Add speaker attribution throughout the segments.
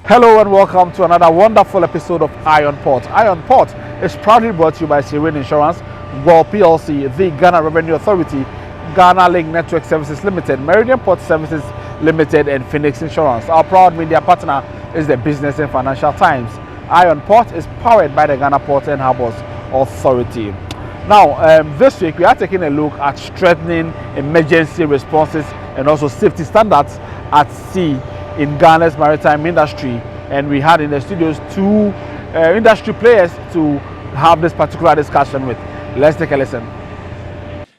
Speaker 1: Hello and welcome to another wonderful episode of Iron Port. Iron Port is proudly brought to you by Serene Insurance, World PLC, the Ghana Revenue Authority, Ghana Link Network Services Limited, Meridian Port Services Limited, and Phoenix Insurance. Our proud media partner is the Business and Financial Times. Iron Port is powered by the Ghana Port and Harbours Authority. Now, this week we are taking a look at strengthening emergency responses and also safety standards at sea in Ghana's maritime industry, and we had in the studios two industry players to have this particular discussion with. Let's take a listen.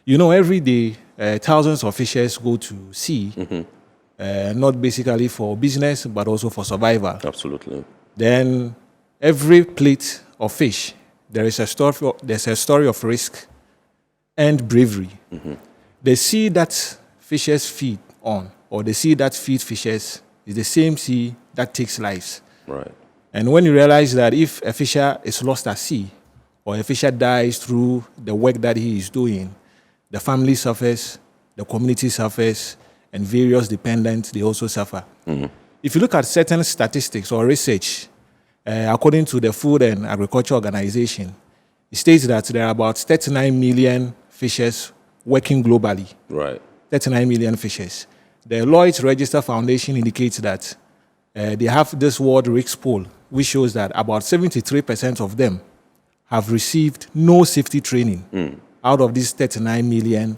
Speaker 2: You know, every day thousands of fishers go to sea, not basically for business but also for survival.
Speaker 3: Absolutely.
Speaker 2: Then every plate of fish, there's a story of risk and bravery. The sea that fishers feed on, or the sea that feeds fishers, is the same sea that takes lives.
Speaker 3: Right.
Speaker 2: And when you realize that if a fisher is lost at sea, or a fisher dies through the work that he is doing, the family suffers, the community suffers, and various dependents, they also suffer. If you look at certain statistics or research, according to the Food and Agriculture Organization, it states that there are about 39 million fishers working globally.
Speaker 3: Right.
Speaker 2: 39 million fishers. The Lloyd's Register Foundation indicates that they have this World Risk Poll, which shows that about 73% of them have received no safety training out of these 39 million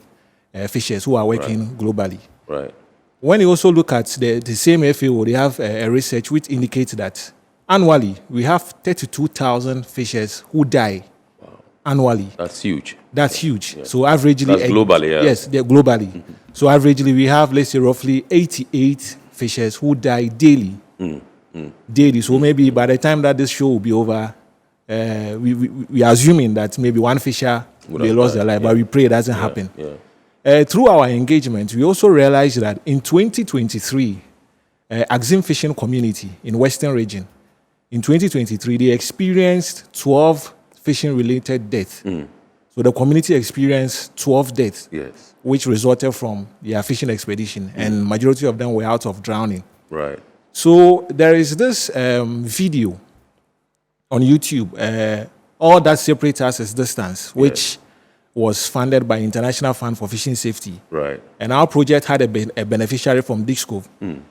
Speaker 2: fishers who are working globally.
Speaker 3: Right.
Speaker 2: When you also look at the same FAO, they have a research which indicates that annually we have 32,000 fishers who die annually.
Speaker 3: That's huge.
Speaker 2: That's huge. Yeah. So averagely...
Speaker 3: That's globally, yeah.
Speaker 2: Yes, they're globally. So averagely we have, let's say, roughly 88 fishers who die daily. Daily. So maybe by the time that this show will be over, we are assuming that maybe one fisher they lost their life, but we pray it doesn't happen. Yeah. Through our engagement, we also realized that in 2023, Axim fishing community in Western region, in 2023, they experienced 12 fishing-related deaths. So the community experienced 12 deaths,
Speaker 3: yes,
Speaker 2: which resulted from their fishing expedition, and majority of them were out of drowning.
Speaker 3: Right.
Speaker 2: So there is this video on YouTube, All That Separates Us is Distance, which was funded by International Fund for Fishing Safety.
Speaker 3: Right.
Speaker 2: And our project had a beneficiary from Dick's Cove.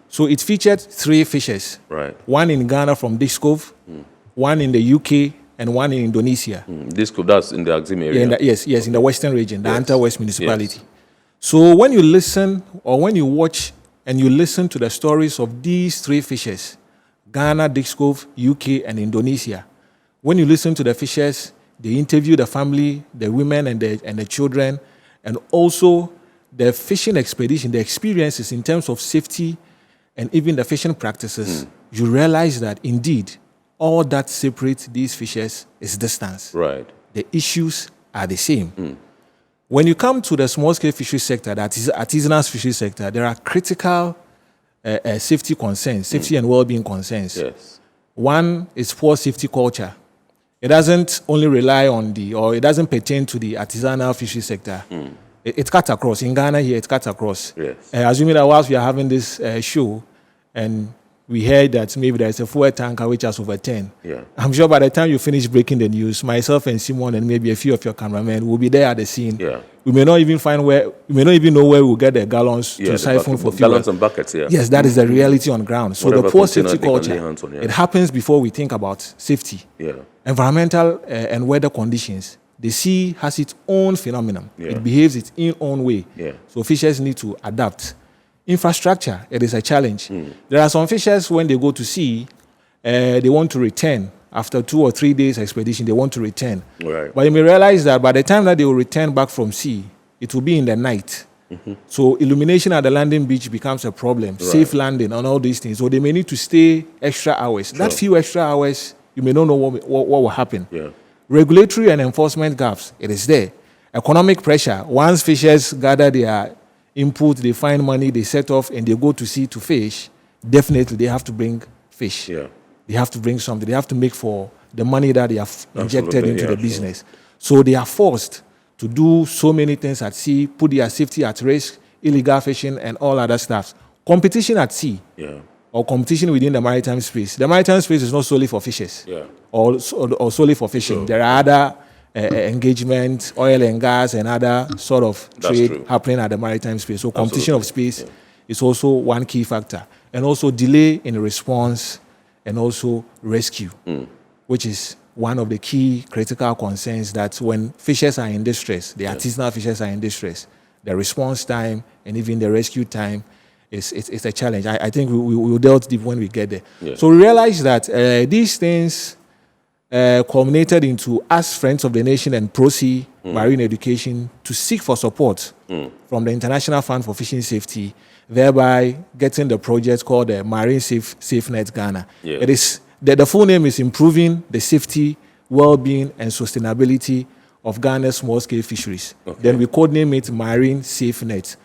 Speaker 2: So it featured 3 fishers.
Speaker 3: Right.
Speaker 2: One in Ghana from Dick's Cove, one in the UK, and one in Indonesia.
Speaker 3: This could, that's in the Axim area.
Speaker 2: Yeah, in the Western region, the Anta-West municipality. So when you listen, or when you watch and you listen to the stories of these 3 fishers, Ghana, Dick's Cove, UK, and Indonesia, when you listen to the fishers, they interview the family, the women and the children, and also the fishing expedition, the experiences in terms of safety and even the fishing practices, you realize that indeed, all that separates these fishers is distance.
Speaker 3: Right.
Speaker 2: The issues are the same. When you come to the small-scale fishery sector, that is artisanal fishery sector, there are critical safety concerns, safety and well-being concerns.
Speaker 3: Yes.
Speaker 2: One is poor safety culture. It doesn't only rely on it doesn't pertain to the artisanal fishery sector. It cuts across. In Ghana here, it cuts across.
Speaker 3: Yes.
Speaker 2: Assuming that whilst we are having this show, and we heard that maybe there's a fuel tanker which has overturned.
Speaker 3: Yeah.
Speaker 2: I'm sure by the time you finish breaking the news, myself and Simon and maybe a few of your cameramen will be there at the scene.
Speaker 3: Yeah.
Speaker 2: We may not even know where we'll get the gallons to siphon for fuel.
Speaker 3: Gallons and buckets, yeah.
Speaker 2: Yes, that is the reality on ground. So
Speaker 3: Whatever
Speaker 2: the poor safety culture,
Speaker 3: on,
Speaker 2: it happens before we think about safety.
Speaker 3: Yeah.
Speaker 2: Environmental and weather conditions. The sea has its own phenomenon.
Speaker 3: Yeah.
Speaker 2: It behaves its own way.
Speaker 3: Yeah.
Speaker 2: So fishers need to adapt. Infrastructure, it is a challenge. There are some fishers, when they go to sea, they want to return. After 2 or 3 days expedition, they want to return.
Speaker 3: Right.
Speaker 2: But you may realize that by the time that they will return back from sea, it will be in the night. So illumination at the landing beach becomes a problem. Right. Safe landing and all these things. So they may need to stay extra hours. Sure. That few extra hours, you may not know what will happen.
Speaker 3: Yeah.
Speaker 2: Regulatory and enforcement gaps, it is there. Economic pressure, once fishers gather their input, they find money, they set off, and they go to sea to fish, definitely they have to bring fish.
Speaker 3: Yeah.
Speaker 2: They have to bring something. They have to make for the money that they have injected into the business. So they are forced to do so many things at sea, put their safety at risk, illegal fishing, and all other stuff. Competition at sea or competition within the maritime space. The maritime space is not solely for fishers, or solely for fishing. There are other engagement, oil and gas, and other sort of trade happening at the maritime space. So competition of space is also one key factor, and also delay in response, and also rescue, which is one of the key critical concerns, that when fishers are in distress, the artisanal fishers are in distress, the response time and even the rescue time it's a challenge. I think we will delve deep when we get there. So we realize that these things culminated into us, Friends of the Nation and Pro-Sea Marine Education, to seek for support from the International Fund for Fishing Safety, thereby getting the project called the Marine Safe Net Ghana. It is the full name is Improving the Safety, Well-being and Sustainability of Ghana's Small-Scale Fisheries. Then we codename it Marine Safe Net.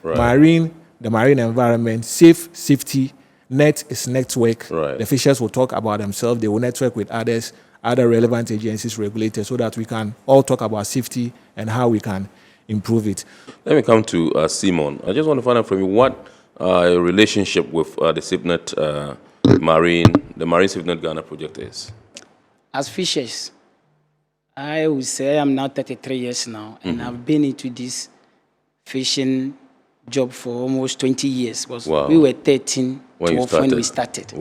Speaker 2: The marine environment, safety, net is network. The fishers will talk about themselves. They will network with others, other relevant agencies, regulators, so that we can all talk about safety and how we can improve it.
Speaker 3: Let me come to Simon. I just want to find out from you what your relationship with the SafeNet the Marine SafeNet Ghana project is.
Speaker 4: As fishers, I would say I'm now 33 years now, and I've been into this fishing job for almost 20 years. We were 13 when we started.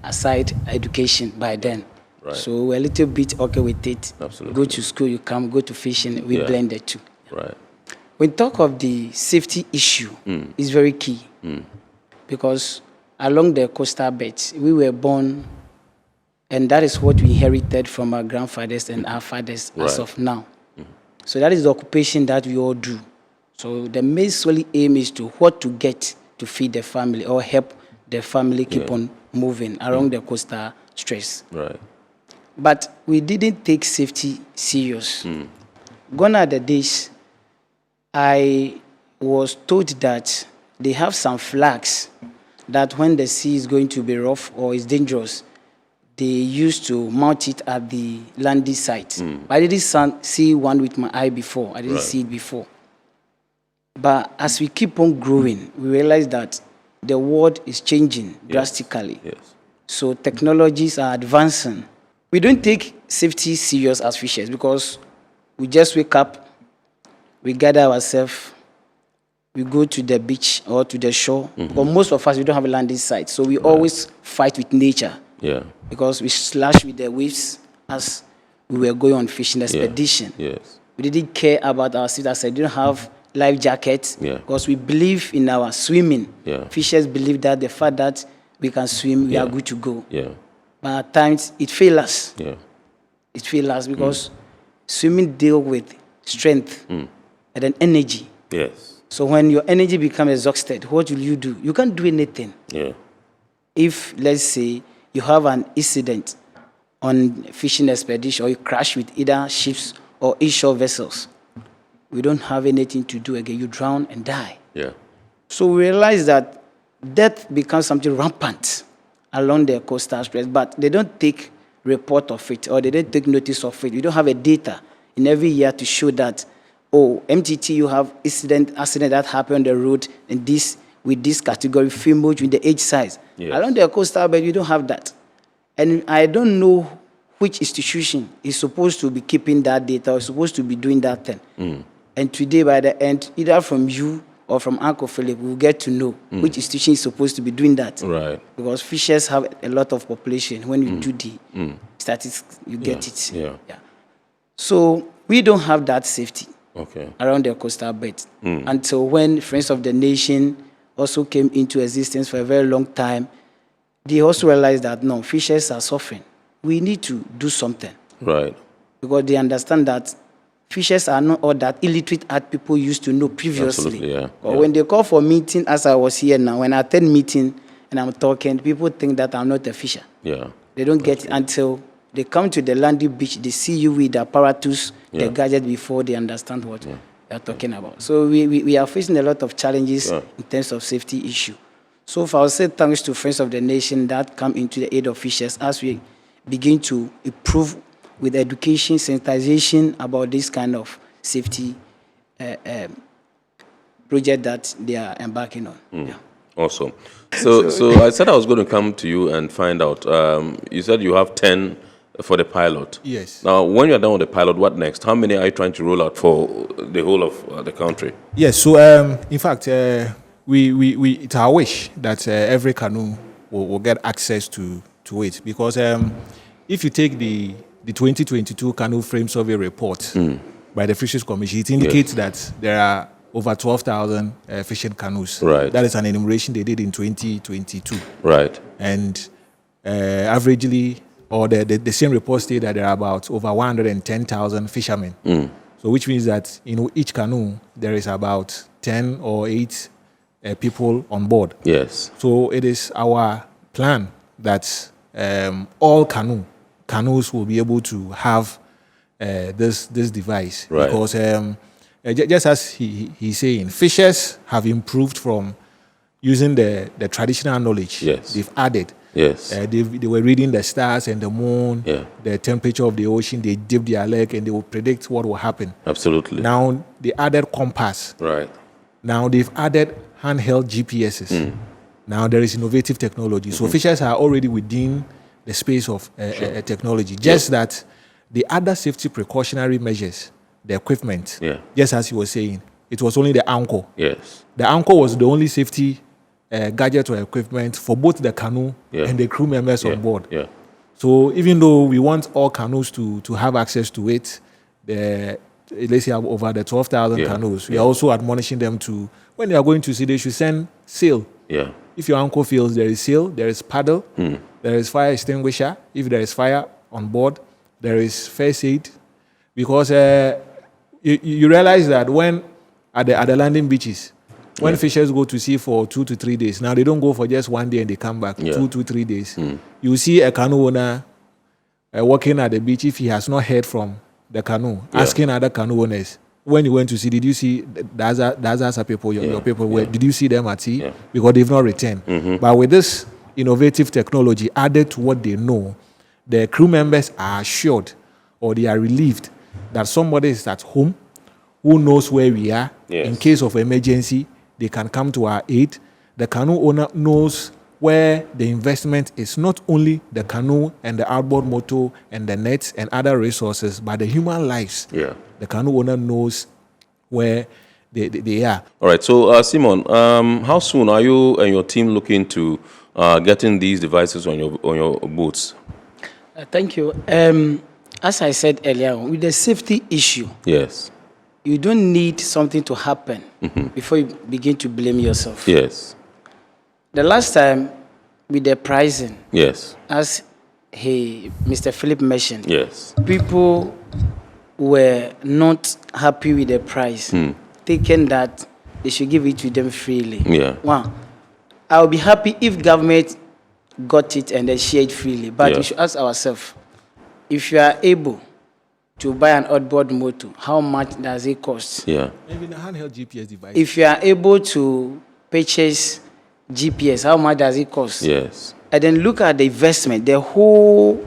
Speaker 4: Aside education by then. So we're a little bit okay with it. Go to school, you come, go to fishing, we blend the two. When talk of the safety issue, is very key. Because along the coastal belts, we were born, and that is what we inherited from our grandfathers and our fathers as of now. So that is the occupation that we all do. So the main solely aim is to what to get to feed the family or help the family keep on moving around the coastal stress. But we didn't take safety serious. Gone are the days, I was told that they have some flags that when the sea is going to be rough or is dangerous, they used to mount it at the landing site. But I didn't see one with my eye before. I didn't see it before. But as we keep on growing, we realize that the world is changing drastically. So technologies are advancing. We don't take safety serious as fishers because we just wake up, we gather ourselves, we go to the beach or to the shore. But most of us, we don't have a landing site. So we always fight with nature. Because we slash with the waves as we were going on fishing expedition. We didn't care about our safety. As I didn't have life jackets because we believe in our swimming. Fishers believe that the fact that we can swim, we are good to go. But at times it fails us. It fails us because swimming deals with strength and then energy. So when your energy becomes exhausted, what will you do? You can't do anything. If, let's say, you have an incident on fishing expedition or you crash with either ships or inshore vessels, we don't have anything to do again. You drown and die. So we realize that death becomes something rampant along the coastal stretch, but they don't take report of it or they don't take notice of it. We don't have a data in every year to show that, oh, MTT, you have accident that happened on the road and this with this category, female with the age size. Along the coastal belt, you don't have that. And I don't know which institution is supposed to be keeping that data or supposed to be doing that thing. And today, by the end, either from you or from Uncle Philip, we'll get to know which institution is supposed to be doing that. Because fishers have a lot of population. When you do the statistics, you get it. So we don't have that safety around the coastal belt. Until when Friends of the Nation also came into existence for a very long time, they also realized that, no, fishers are suffering. We need to do something. Because they understand that fishers are not all that illiterate as people used to know previously. When they call for meeting, as I was here now, when I attend meeting and I'm talking, people think that I'm not a fisher. They don't get it until they come to the landing beach, they see you with the apparatus, the gadget before they understand what they're talking about. So we are facing a lot of challenges in terms of safety issue. So I will say thanks to Friends of the Nation that come into the aid of fishers as we begin to improve with education, sensitization about this kind of safety project that they are embarking on.
Speaker 3: Awesome. So I said I was going to come to you and find out. You said you have 10 for the pilot.
Speaker 2: Yes.
Speaker 3: Now, when you're done with the pilot, what next? How many are you trying to roll out for the whole of the country?
Speaker 2: Yes. So, in fact, we it's our wish that every canoe will get access to it, because if you take the 2022 canoe frame survey report by the Fisheries Commission, it indicates that there are over 12,000 fishing canoes.
Speaker 3: Right.
Speaker 2: That is an enumeration they did in 2022.
Speaker 3: Right.
Speaker 2: And averagely, or the same report stated that there are about over 110,000 fishermen. So which means that each canoe, there is about 10 or 8 people on board.
Speaker 3: Yes.
Speaker 2: So it is our plan that all canoes will be able to have this device.
Speaker 3: Right.
Speaker 2: Because just as he's saying, fishers have improved from using the traditional knowledge.
Speaker 3: Yes.
Speaker 2: They've added.
Speaker 3: Yes.
Speaker 2: They were reading the stars and the moon,
Speaker 3: Yeah.
Speaker 2: the temperature of the ocean. They dip their leg and they will predict what will happen.
Speaker 3: Absolutely.
Speaker 2: Now they added compass.
Speaker 3: Right.
Speaker 2: Now they've added handheld GPSs. Now there is innovative technology. So fishers are already within the space of technology. Just that the other safety precautionary measures, the equipment, just as you were saying, it was only the anchor.
Speaker 3: Yes.
Speaker 2: The anchor was the only safety gadget or equipment for both the canoe and the crew members on board.
Speaker 3: Yeah.
Speaker 2: So even though we want all canoes to have access to it, let's say over the 12,000 canoes, we are also admonishing them to, when they are going to sea, they should send sail.
Speaker 3: Yeah.
Speaker 2: If your anchor fails, there is sail, there is paddle, there is fire extinguisher. If there is fire on board, there is first aid. Because you realize that when at the landing beaches, when fishers go to sea for 2 to 3 days, now they don't go for just 1 day and they come back, 2 to 3 days. You see a canoe owner walking at the beach, if he has not heard from the canoe, asking other canoe owners, when you went to sea, did you see the other people, your people, did you see them at sea?
Speaker 3: Yeah.
Speaker 2: Because they've not returned. But with this innovative technology added to what they know, the crew members are assured or they are relieved that somebody is at home who knows where we are. In case of emergency, they can come to our aid. The canoe owner knows where the investment is, not only the canoe and the outboard motor and the nets and other resources, but the human lives.
Speaker 3: Yeah.
Speaker 2: The canoe owner knows where they are.
Speaker 3: All right. So, Simon, how soon are you and your team looking to getting these devices on your boats?
Speaker 4: Thank you. As I said earlier, with the safety issue,
Speaker 3: Yes.
Speaker 4: you don't need something to happen before you begin to blame yourself.
Speaker 3: Yes.
Speaker 4: The last time with the pricing,
Speaker 3: Yes.
Speaker 4: as Mr. Philip mentioned,
Speaker 3: Yes.
Speaker 4: people were not happy with the price, thinking that they should give it to them freely.
Speaker 3: Yeah.
Speaker 4: One, I would be happy if government got it and they share it freely, but we should ask ourselves, if you are able to buy an outboard motor, how much does it cost?
Speaker 3: Yeah.
Speaker 2: Maybe the handheld GPS device.
Speaker 4: If you are able to purchase GPS, how much does it cost?
Speaker 3: Yes.
Speaker 4: And then look at the investment, the whole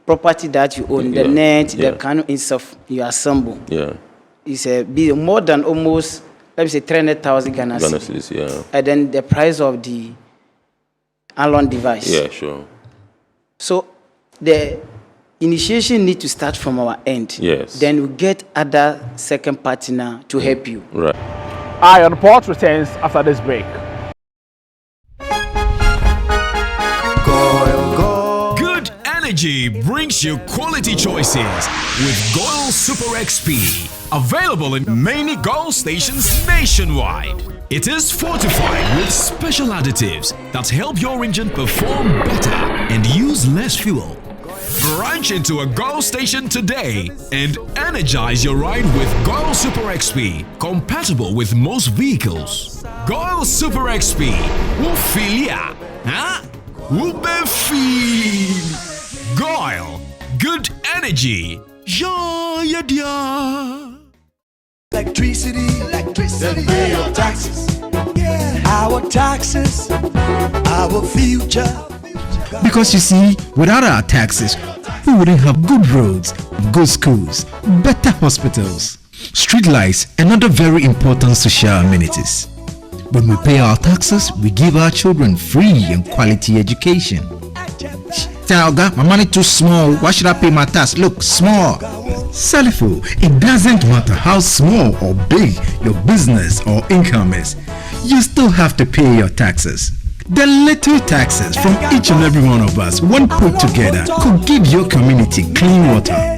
Speaker 4: property that you own, the net, the canoe itself you assemble.
Speaker 3: Yeah.
Speaker 4: It's more than almost, let me say, 300,000 Ghana cedis.
Speaker 3: Yeah.
Speaker 4: And then the price of the Alon device.
Speaker 3: Yeah, sure.
Speaker 4: So the initiation need to start from our end.
Speaker 3: Yes.
Speaker 4: Then we get other second partner to help you.
Speaker 3: Right.
Speaker 1: Eye on Port returns after this break.
Speaker 5: Good energy brings you quality choices with Goil Super XP. Available in many Goil stations nationwide. It is fortified with special additives that help your engine perform better and use less fuel. Branch into a Goil station today and energize your ride with Goil Super XP, compatible with most vehicles. Goil Super XP will feel ya, huh? Will be feel. Goil, good energy. Yeah, yeah, yeah.
Speaker 6: Electricity, then pay your taxes. Yeah. Our taxes, our future.
Speaker 7: Because you see, without our taxes, we wouldn't have good roads, good schools, better hospitals, street lights, and other very important social amenities. When we pay our taxes, we give our children free and quality education. Talga, my money too small. Why should I pay my tax? Look, small. Salifo, it doesn't matter how small or big your business or income is. You still have to pay your taxes. The little taxes from each and every one of us, when put together, could give your community clean water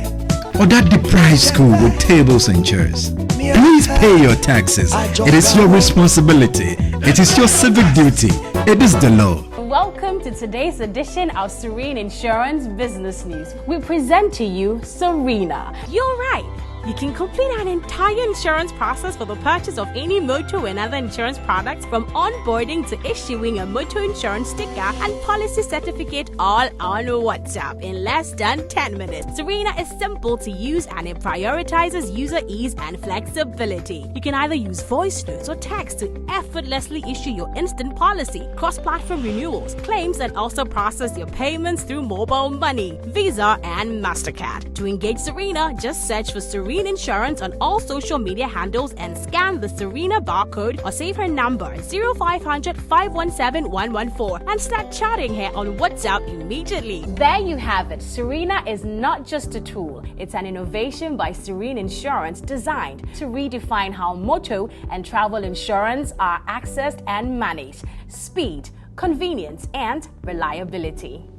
Speaker 7: or that deprived school with tables and chairs. Please pay your taxes. It is your responsibility. It is your civic duty. It is the law.
Speaker 8: Welcome to today's edition of Serene Insurance Business News. We present to you Serena.
Speaker 9: You're right. You can complete an entire insurance process for the purchase of any motor and other insurance products, from onboarding to issuing a motor insurance sticker and policy certificate, all on WhatsApp in less than 10 minutes. Serena is simple to use and it prioritizes user ease and flexibility. You can either use voice notes or text to effortlessly issue your instant policy, cross-platform renewals, claims, and also process your payments through mobile money, Visa, and MasterCard. To engage Serena, just search for Serena Insurance on all social media handles and scan the Serena barcode or save her number 0500 517 114 and start chatting her on WhatsApp immediately.
Speaker 8: There you have it. Serena is not just a tool, it's an innovation by Serene Insurance designed to redefine how motor and travel insurance are accessed and managed. Speed, convenience, and reliability.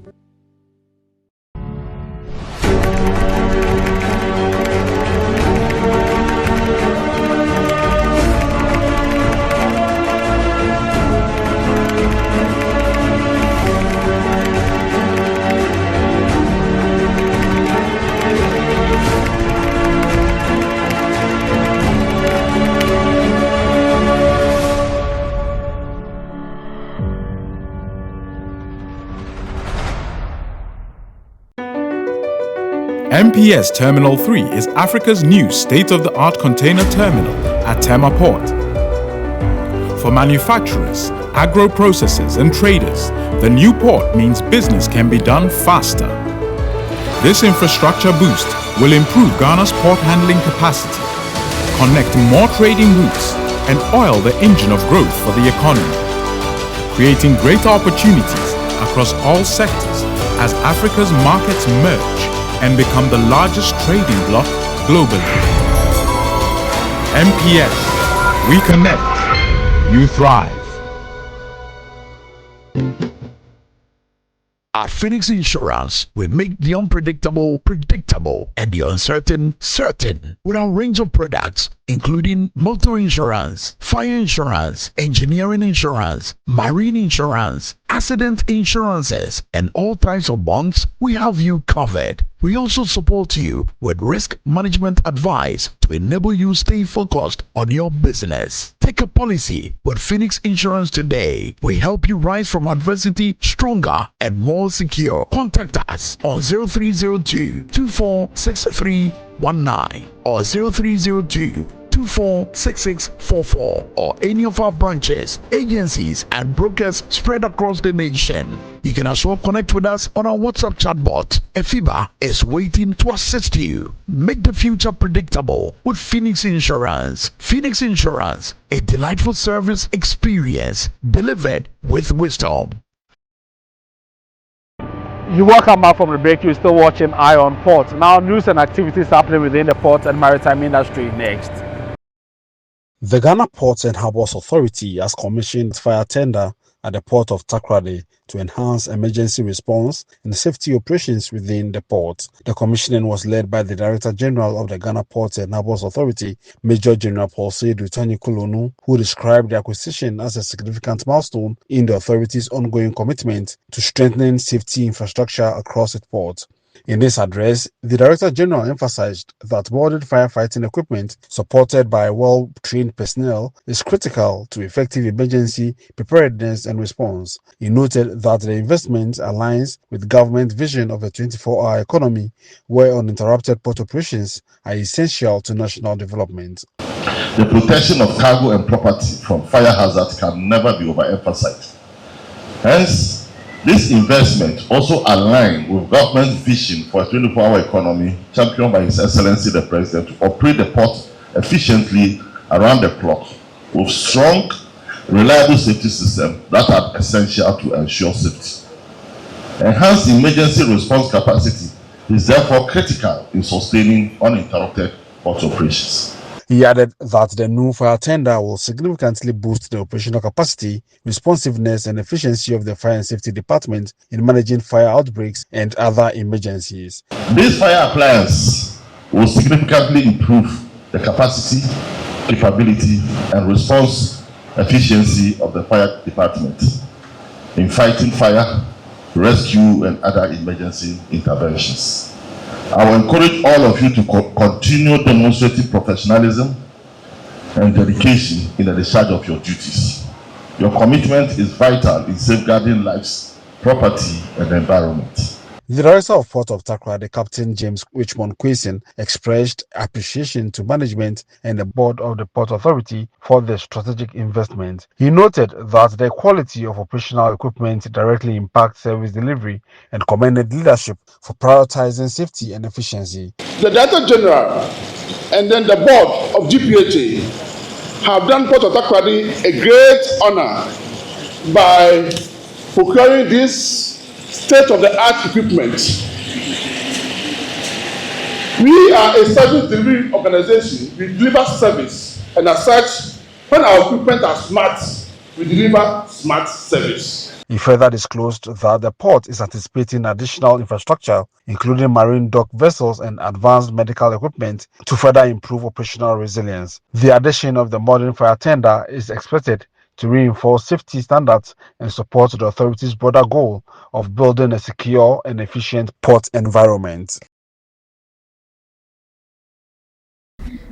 Speaker 10: MPS Terminal 3 is Africa's new state-of-the-art container terminal at Tema Port. For manufacturers, agro-processors and traders, the new port means business can be done faster. This infrastructure boost will improve Ghana's port handling capacity, connect more trading routes, and oil the engine of growth for the economy, creating greater opportunities across all sectors as Africa's markets merge and become the largest trading bloc globally. MPS, we connect, you thrive.
Speaker 11: At Phoenix Insurance, we make the unpredictable predictable and the uncertain certain with our range of products, including motor insurance, fire insurance, engineering insurance, marine insurance, accident insurances, and all types of bonds. We have you covered. We also support you with risk management advice to enable you stay focused on your business. Take a policy with Phoenix Insurance today. We help you rise from adversity stronger and more secure. Contact us on 0302 246319 or 0302 246644 or any of our branches, agencies, and brokers spread across the nation. You can as well connect with us on our WhatsApp chatbot. Efiba is waiting to assist you. Make the future predictable with Phoenix Insurance. Phoenix Insurance, a delightful service experience delivered with wisdom.
Speaker 1: You welcome back from the break. You're still watching Eye on Port. Now, news and activities happening within the port and maritime industry next. The Ghana Ports and Harbours Authority has commissioned fire tender at the port of Takoradi to enhance emergency response and safety operations within the port. The commissioning was led by the Director General of the Ghana Ports and Harbours Authority, Major General Paul Seydou Tani-Kulonu, who described the acquisition as a significant milestone in the authority's ongoing commitment to strengthening safety infrastructure across its port. In this address, the Director General emphasized that boarded firefighting equipment supported by well-trained personnel is critical to effective emergency preparedness and response. He noted that the investment aligns with government vision of a 24-hour economy where uninterrupted port operations are essential to national development.
Speaker 12: The protection of cargo and property from fire hazards can never be overemphasized. Hence, this investment also aligns with government's vision for a 24-hour economy championed by His Excellency the President to operate the port efficiently around the clock with strong reliable safety systems that are essential to ensure safety. Enhanced emergency response capacity is therefore critical in sustaining uninterrupted port operations.
Speaker 1: He added that the new fire tender will significantly boost the operational capacity, responsiveness, and efficiency of the Fire and Safety Department in managing fire outbreaks and other emergencies.
Speaker 12: This fire appliance will significantly improve the capacity, capability, and response efficiency of the fire department in fighting fire, rescue, and other emergency interventions. I will encourage all of you to continue demonstrating professionalism and dedication in the discharge of your duties. Your commitment is vital in safeguarding lives, property, and the environment.
Speaker 1: The Director of Port of Takoradi, Captain James Richmond Quason, expressed appreciation to management and the board of the Port Authority for the strategic investment. He noted that the quality of operational equipment directly impacts service delivery and commended leadership for prioritizing safety and efficiency.
Speaker 13: The Director General and then the board of GPHA have done Port of Takoradi a great honor by procuring this state-of-the-art equipment. We are a service delivery organization. We deliver service, and as such, when our equipment are smart, we deliver smart service.
Speaker 1: He further disclosed that the port is anticipating additional infrastructure, including marine dock vessels and advanced medical equipment, to further improve operational resilience. The addition of the modern fire tender is expected to reinforce safety standards and support the authority's broader goal of building a secure and efficient port environment.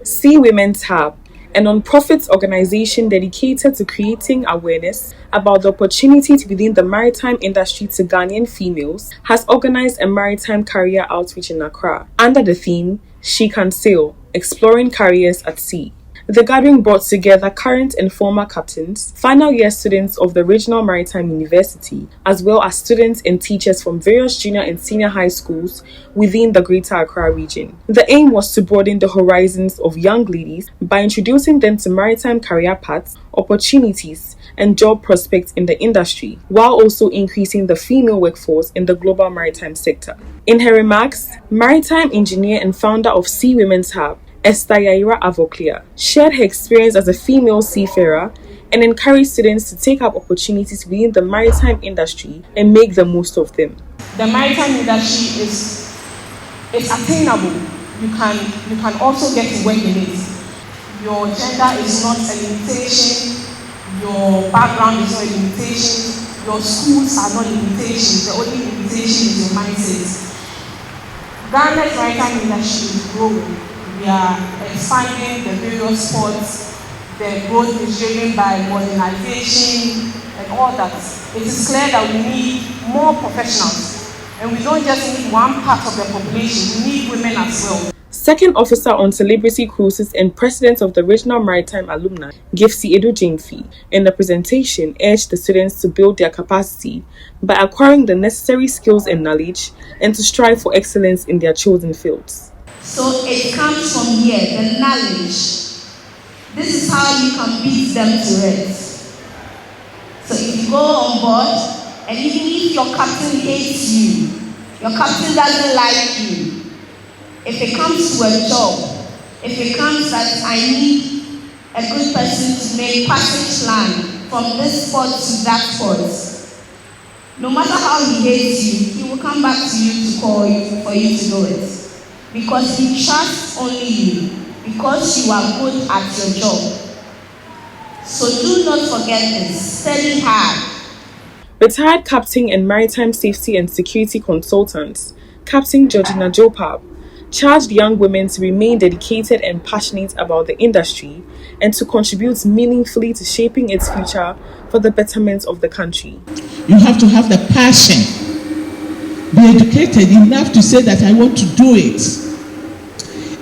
Speaker 14: Sea Women's Hub, a non-profit organization dedicated to creating awareness about the opportunities within the maritime industry to Ghanaian females, has organized a maritime career outreach in Accra under the theme She Can Sail, Exploring Careers at Sea. The gathering brought together current and former captains, final year students of the Regional Maritime University, as well as students and teachers from various junior and senior high schools within the Greater Accra region. The aim was to broaden the horizons of young ladies by introducing them to maritime career paths, opportunities, and job prospects in the industry, while also increasing the female workforce in the global maritime sector. In her remarks, maritime engineer and founder of Sea Women's Hub, Esther Yaira Avoklia, shared her experience as a female seafarer and encouraged students to take up opportunities within the maritime industry and make the most of them.
Speaker 15: The maritime industry is attainable. You can also get to work in it. Your gender is not a limitation. Your background is not a limitation. Your schools are not limitations. The only limitation is your mindset. Ghana's maritime industry is growing. We are expanding the various ports. The growth is driven by modernization and all that. It is clear that we need more professionals. And we don't just need one part of the population, we need women as well.
Speaker 14: Second Officer on Celebrity Cruises and President of the Regional Maritime Alumni, Gifsi Edu Jimfi, in the presentation urged the students to build their capacity by acquiring the necessary skills and knowledge and to strive for excellence in their chosen fields.
Speaker 16: So it comes from here, the knowledge. This is how you can beat them to it. So if you go on board, and even if your captain hates you, your captain doesn't like you, if it comes to a job, if it comes that I need a good person to make passage line from this port to that port, no matter how he hates you, he will come back to you to call you for you to do it. Because he trusts only you, because you are good at your job. So do not forget this. Study hard.
Speaker 14: Retired Captain and Maritime Safety and Security Consultant, Captain Georgina Jopab, charged young women to remain dedicated and passionate about the industry and to contribute meaningfully to shaping its future for the betterment of the country.
Speaker 17: You have to have the passion. Be educated enough to say that I want to do it.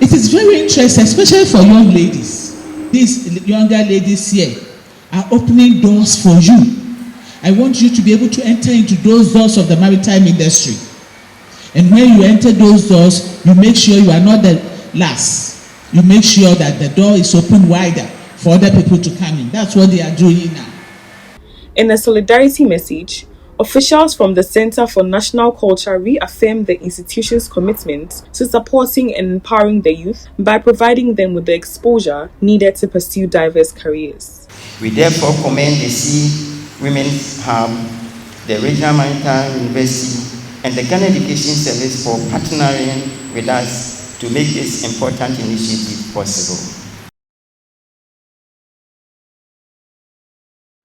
Speaker 17: It is very interesting, especially for young ladies. These younger ladies here are opening doors for you. I want you to be able to enter into those doors of the maritime industry. And when you enter those doors, you make sure you are not the last. You make sure that the door is open wider for other people to come in. That's what they are doing now.
Speaker 14: In a solidarity message, officials from the Center for National Culture reaffirmed the institution's commitment to supporting and empowering the youth by providing them with the exposure needed to pursue diverse careers.
Speaker 18: We therefore commend the Sea Women's Hub, the Regional Maritime University, and the Ghana Education Service for partnering with us to make this important initiative possible.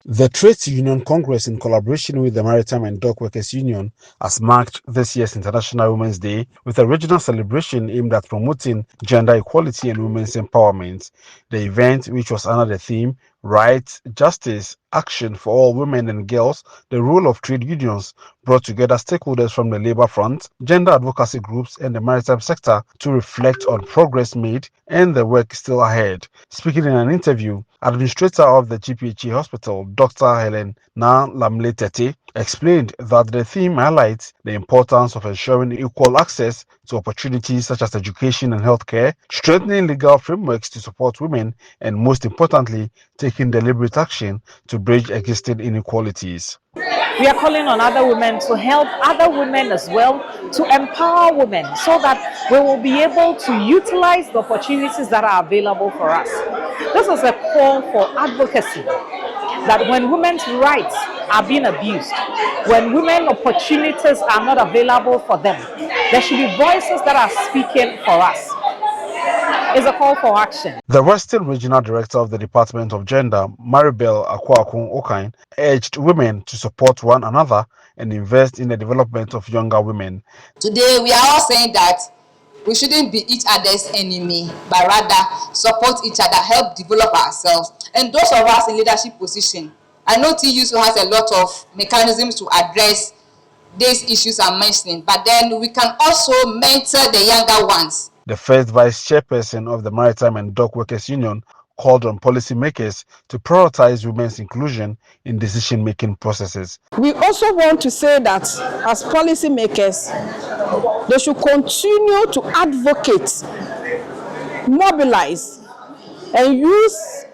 Speaker 1: The Trades Union Congress, in collaboration with the Maritime and Dock Workers Union, has marked this year's International Women's Day with a regional celebration aimed at promoting gender equality and women's empowerment. The event, which was under the theme Rights, Justice, Action for All Women and Girls, the Role of Trade Unions, brought together stakeholders from the labour front, gender advocacy groups and the maritime sector to reflect on progress made and the work still ahead. Speaking in an interview, Administrator of the GPHA Hospital, Dr. Helen Na Lamletete, explained that the theme highlights the importance of ensuring equal access to opportunities such as education and healthcare, strengthening legal frameworks to support women, and most importantly, taking deliberate action to bridge existing inequalities.
Speaker 19: We are calling on other women to help other women as well, to empower women so that we will be able to utilize the opportunities that are available for us. This is a call for advocacy, that when women's rights are being abused, when women opportunities are not available for them, there should be voices that are speaking for us. It's a call for action.
Speaker 1: The Western Regional Director of the Department of Gender, Maribel Akwakun Okain, urged women to support one another and invest in the development of younger women.
Speaker 20: Today, we are all saying that we shouldn't be each other's enemy, but rather support each other, help develop ourselves. And those of us in leadership position, I know TUSU has a lot of mechanisms to address these issues I'm mentioning, but then we can also mentor the younger ones.
Speaker 1: The first Vice Chairperson of the Maritime and Dock Workers Union called on policymakers to prioritize women's inclusion in decision-making processes.
Speaker 21: We also want to say that as policymakers, they should continue to advocate, mobilize, and use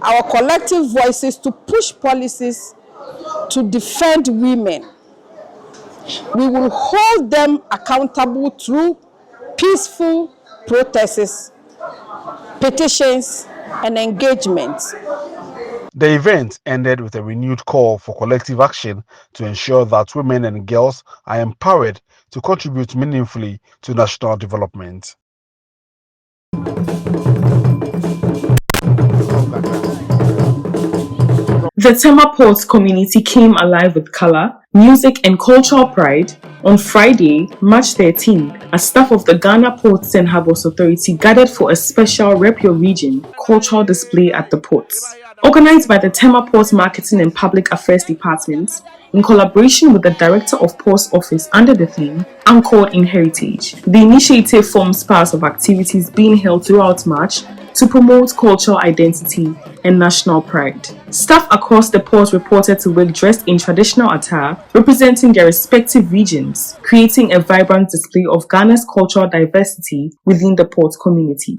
Speaker 21: our collective voices to push policies to defend women. We will hold them accountable through peaceful protests, petitions, and engagements.
Speaker 1: The event ended with a renewed call for collective action to ensure that women and girls are empowered to contribute meaningfully to national development.
Speaker 14: The Tema Port community came alive with color, music and cultural pride on Friday, March 13th, as staff of the Ghana Ports and Harbours Authority gathered for a special Rep Your Region cultural display at the ports. Organized by the Tema Port Marketing and Public Affairs Department, in collaboration with the Director of Ports Office under the theme, Anchored in Heritage. The initiative forms part of activities being held throughout March to promote cultural identity and national pride. Staff across the port reported to work dressed in traditional attire, representing their respective regions, creating a vibrant display of Ghana's cultural diversity within the port community.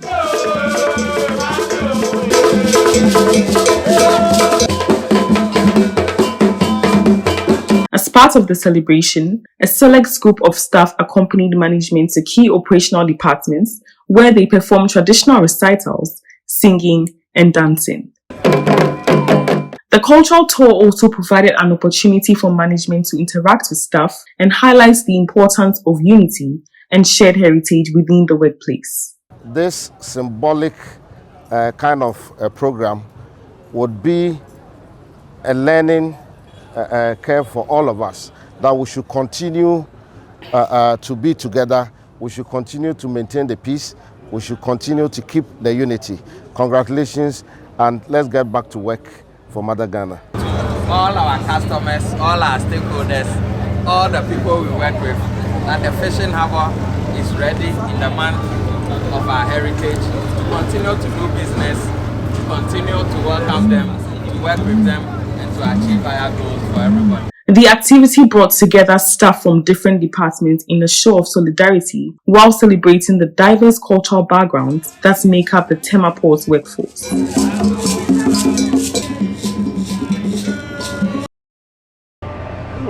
Speaker 14: As part of the celebration, a select group of staff accompanied management to key operational departments where they performed traditional recitals, singing, and dancing. The cultural tour also provided an opportunity for management to interact with staff and highlights the importance of unity and shared heritage within the workplace.
Speaker 22: This symbolic kind of program would be a learning curve for all of us, that we should continue to be together, we should continue to maintain the peace, we should continue to keep the unity. Congratulations, and let's get back to work for Mother Ghana.
Speaker 23: All our customers, all our stakeholders, all the people we work with, that the fishing harbour is ready in the month of our heritage to continue to do business, to continue to welcome them, to work with them, and to achieve higher goals for everybody.
Speaker 14: The activity brought together staff from different departments in a show of solidarity while celebrating the diverse cultural backgrounds that make up the Tema Ports workforce.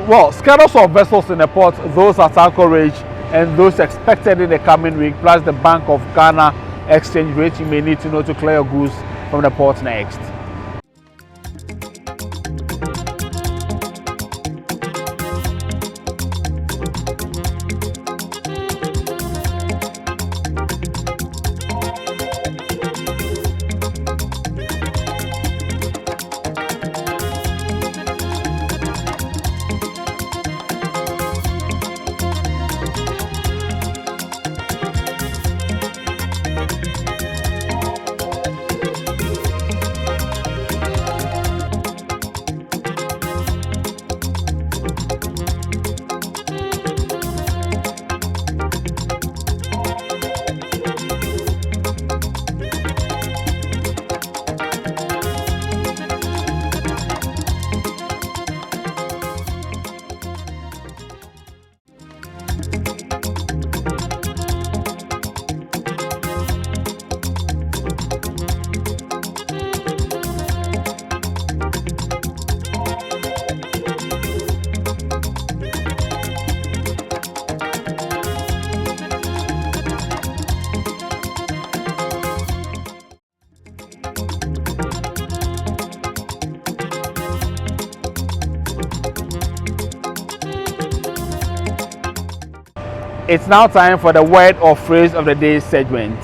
Speaker 1: Well, schedules of vessels in the port, those at anchorage and those expected in the coming week, plus the Bank of Ghana exchange rate you may need to know to clear your goods from the port next. It's now time for the word or phrase of the day segment.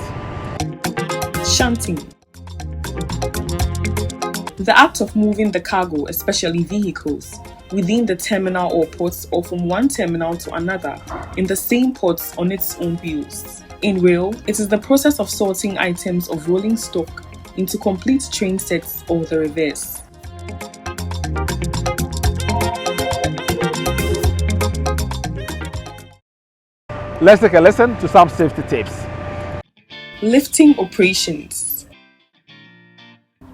Speaker 14: Shunting. The act of moving the cargo, especially vehicles, within the terminal or ports or from one terminal to another in the same ports on its own wheels. In rail, it is the process of sorting items of rolling stock into complete train sets or the reverse.
Speaker 1: Let's take a listen to some safety tips.
Speaker 14: Lifting operations.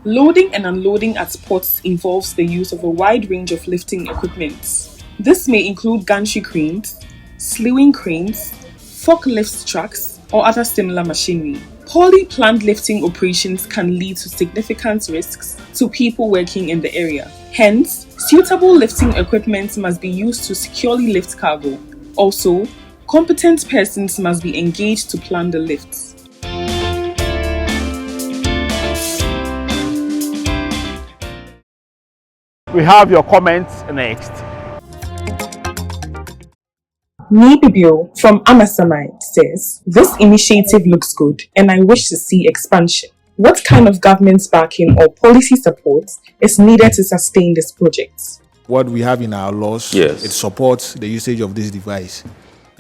Speaker 14: Loading and unloading at ports involves the use of a wide range of lifting equipment. This may include gantry cranes, slewing cranes, forklift trucks, or other similar machinery. Poorly planned lifting operations can lead to significant risks to people working in the area. Hence, suitable lifting equipment must be used to securely lift cargo. Also, competent persons must be engaged to plan the lifts.
Speaker 1: We have your comments next.
Speaker 14: Nibibio from Amasamite says, "This initiative looks good and I wish to see expansion. What kind of government backing or policy support is needed to sustain this project?"
Speaker 2: What we have in our laws, it supports the usage of this device.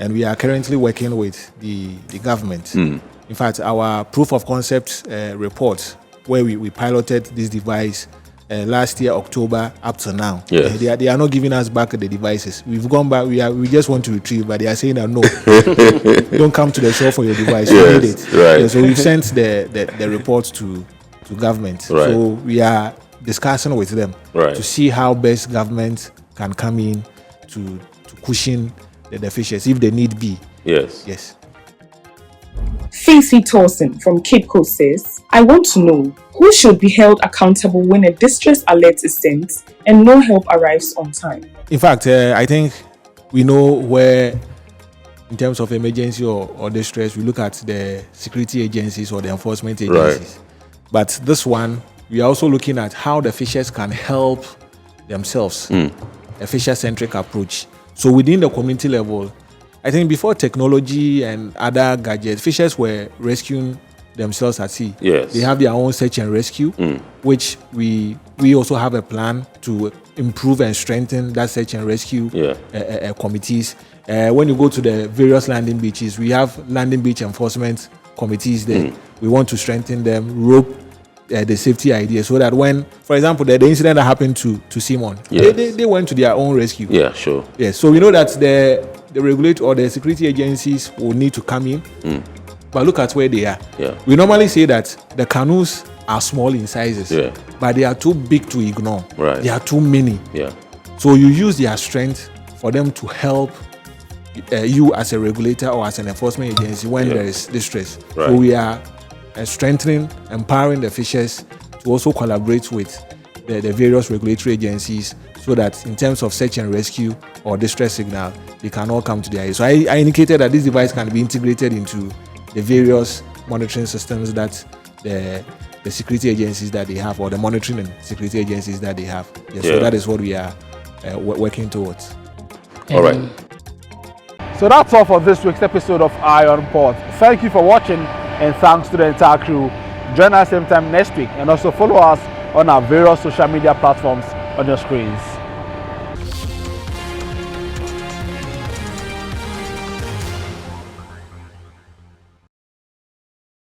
Speaker 2: And we are currently working with the government. In fact, our proof of concept report, where we piloted this device last year, October, up to now. They are not giving us back the devices. We've gone back, we just want to retrieve, but they are saying that no, don't come to the shore for your device, you need it. So we've sent the report to government. So we are discussing with them to see how best government can come in to cushion the fishes if they need be. Yes.
Speaker 14: Facey Torson from Cape Coast says, "I want to know who should be held accountable when a distress alert is sent and no help arrives on time."
Speaker 2: In fact, I think we know where, in terms of emergency or distress, we look at the security agencies or the enforcement agencies. But this one, we are also looking at how the fishers can help themselves. A fisher-centric approach. So within the community level, I think before technology and other gadgets, fishers were rescuing themselves at sea. They have their own search and rescue, which we also have a plan to improve and strengthen that search and rescue committees. When you go to the various landing beaches, we have landing beach enforcement committees there. We want to strengthen them, rope the safety idea, so that when, for example, the incident that happened to Simon, they went to their own rescue. So we know that the regulator or the security agencies will need to come in, but look at where they are. We normally say that the canoes are small in sizes, but they are too big to ignore. They are too many. So you use their strength for them to help you as a regulator or as an enforcement agency when there is distress. So we are strengthening, empowering the fishers to also collaborate with the various regulatory agencies, so that in terms of search and rescue or distress signal, they can all come to their aid. So I indicated that this device can be integrated into the various monitoring systems that the security agencies that they have, or the monitoring and security agencies that they have. Yes, so that is what we are working towards.
Speaker 12: All right.
Speaker 1: So that's all for this week's episode of Eye on Port. Thank you for watching, and thanks to the entire crew. Join us same time next week, and also follow us on our various social media platforms on your screens.